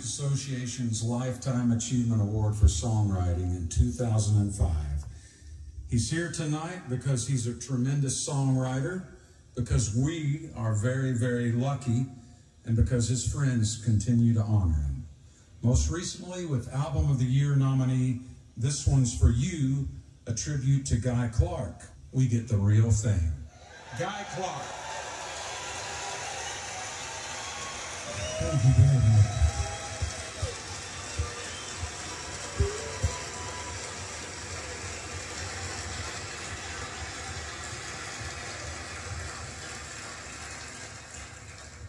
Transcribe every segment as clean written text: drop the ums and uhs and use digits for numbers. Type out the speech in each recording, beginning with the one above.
Music Association's Lifetime Achievement Award for Songwriting in 2005. He's here tonight because he's a tremendous songwriter, because we are very, very lucky, and because his friends continue to honor him. Most recently with Album of the Year nominee, This One's For You, a tribute to Guy Clark. We get the real thing. Guy Clark. Thank you very much.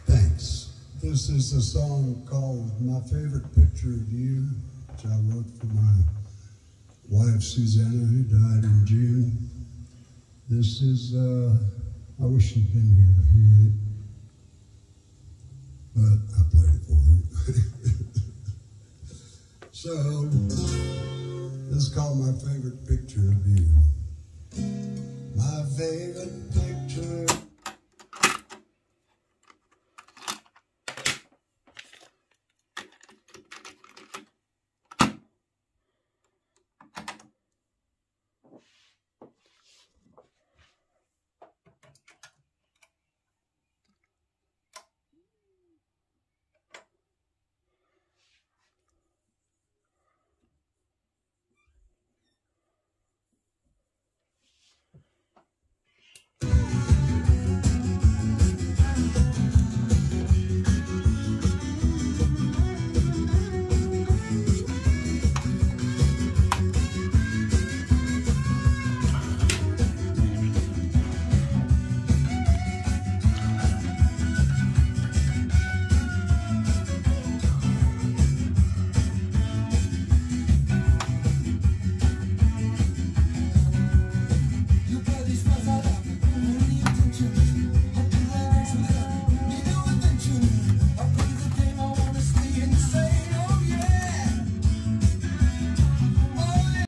Thanks. This is a song called My Favorite Picture of You, which I wrote for my wife, Susanna, who died in June. This is, I wish you'd been here to hear it, but I played it for her. So, this is called My Favorite Picture of You. My favorite picture